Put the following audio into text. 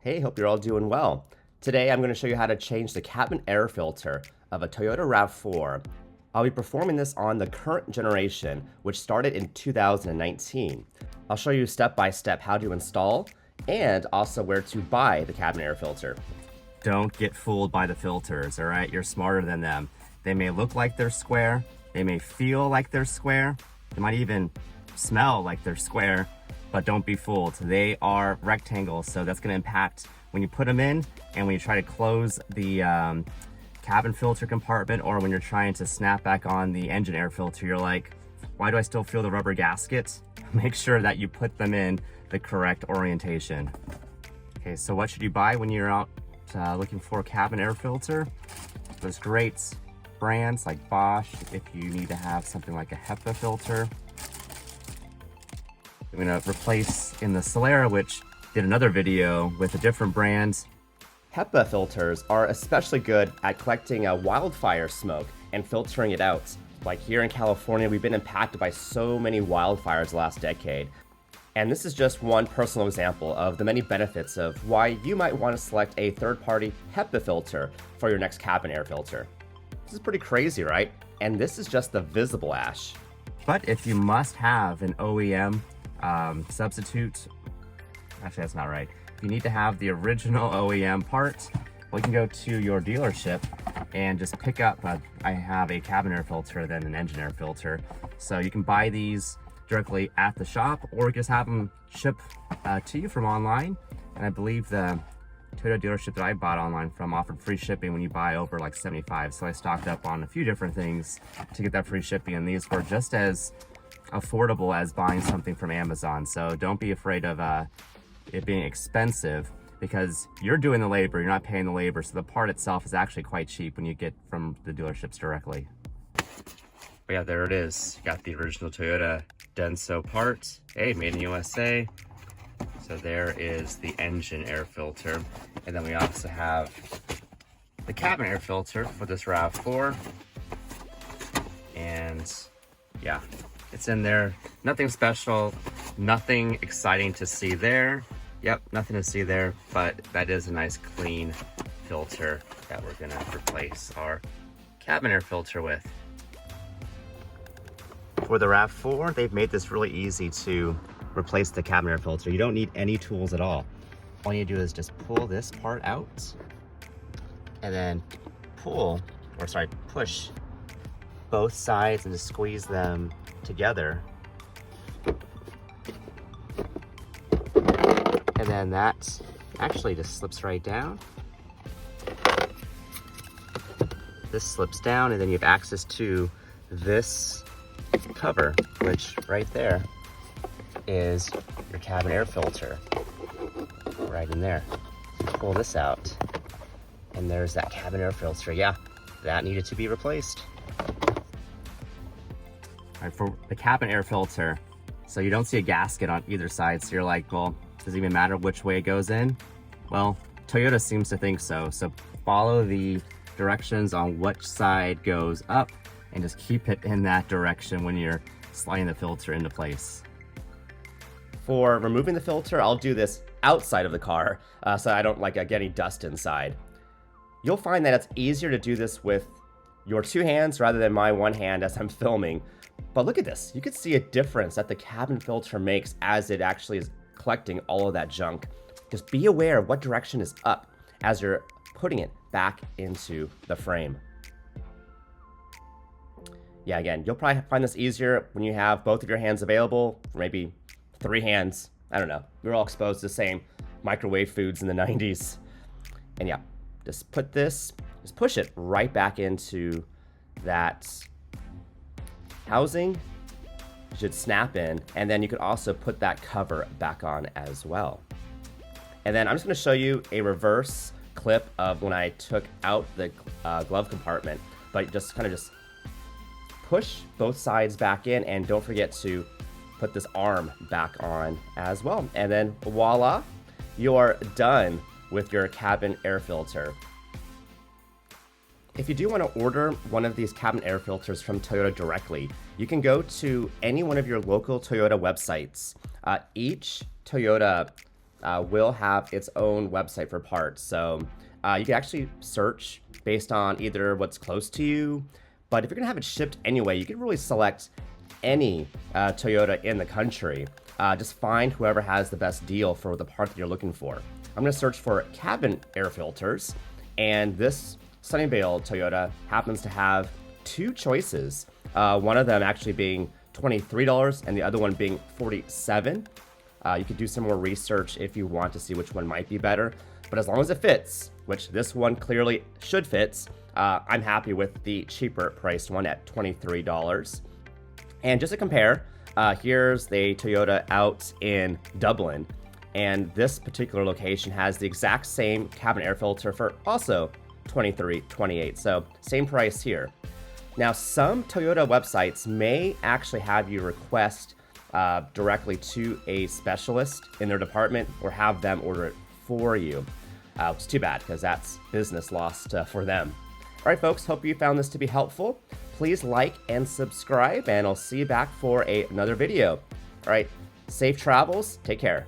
Hey, hope you're all doing well. Today I'm going to show you how to change the cabin air filter of a Toyota RAV4. I'll be performing this on the current generation, which started in 2019. I'll show you step by step how to install and also where to buy the cabin air filter. Don't get fooled by the filters, all right? You're smarter than them. They may look like they're square, they may feel like they're square, they might even smell like they're square, but don't be fooled. They are rectangles, so that's gonna impact when you put them in and when you try to close the cabin filter compartment, or when you're trying to snap back on the engine air filter, you're like, why do I still feel the rubber gasket? Make sure that you put them in the correct orientation. Okay, so what should you buy when you're out looking for a cabin air filter? There's great brands like Bosch if you need to have something like a HEPA filter. I'm gonna replace in the Solara, which did another video with a different brand. HEPA filters are especially good at collecting wildfire smoke and filtering it out. Like here in California, we've been impacted by so many wildfires last decade. And this is just one personal example of the many benefits of why you might want to select a third-party HEPA filter for your next cabin air filter. This is pretty crazy, right? And this is just the visible ash. But if you must have an OEM substitute, actually that's not right. If you need to have the original OEM part, well, you can go to your dealership and just pick up, I have a cabin air filter than an engine air filter. So you can buy these directly at the shop, or just have them ship to you from online. And I believe the Toyota dealership that I bought online from offered free shipping when you buy over like 75. So I stocked up on a few different things to get that free shipping, and these were just as affordable as buying something from Amazon. So don't be afraid of it being expensive, because you're doing the labor, you're not paying the labor. So the part itself is actually quite cheap when you get from the dealerships directly. But yeah, there it is. You got the original Toyota Denso part. Hey, made in USA. So there is the engine air filter. And then we also have the cabin air filter for this RAV4. And yeah, it's in there. Nothing special, nothing exciting to see there. Yep, nothing to see there, but that is a nice clean filter that we're gonna replace our cabin air filter with. For the RAV4, they've made this really easy to replace the cabin air filter. You don't need any tools at all. All you do is just pull this part out and then push both sides and just squeeze them together. And then that actually just slips right down. This slips down, and then you have access to this cover, which right there is your cabin air filter right in there. Pull this out and there's that cabin air filter. Yeah, that needed to be replaced. All right, for the cabin air filter, so you don't see a gasket on either side, so you're like, well, does it even matter which way it goes in? Well, Toyota seems to think so. So follow the directions on which side goes up and just keep it in that direction when you're sliding the filter into place. For removing the filter, I'll do this outside of the car so I don't get any dust inside. You'll find that it's easier to do this with your two hands rather than my one hand as I'm filming. But look at this. You can see a difference that the cabin filter makes as it actually is collecting all of that junk. Just be aware of what direction is up as you're putting it back into the frame. Yeah, again, you'll probably find this easier when you have both of your hands available, or maybe three hands. I don't know. We were all exposed to the same microwave foods in the 90s. And yeah, just push it right back into that housing. It should snap in, and then you could also put that cover back on as well. And then I'm just gonna show you a reverse clip of when I took out the glove compartment, but just push both sides back in, and don't forget to put this arm back on as well. And then voila, you're done with your cabin air filter. If you do want to order one of these cabin air filters from Toyota directly, you can go to any one of your local Toyota websites. Each Toyota will have its own website for parts. So you can actually search based on either what's close to you, but if you're gonna have it shipped anyway, you can really select any Toyota in the country. Just find whoever has the best deal for the part that you're looking for. I'm gonna search for cabin air filters, and this Sunnyvale Toyota happens to have two choices. One of them actually being $23 and the other one being $47. You could do some more research if you want to see which one might be better, but as long as it fits, which this one clearly should fit, I'm happy with the cheaper priced one at $23. And just to compare, here's the Toyota out in Dublin, and this particular location has the exact same cabin air filter for also $23.28, so same price here. Now, some Toyota websites may actually have you request directly to a specialist in their department or have them order it for you. It's too bad because that's business lost for them. All right, folks, hope you found this to be helpful. Please like and subscribe, and I'll see you back for another video. All right, safe travels. Take care.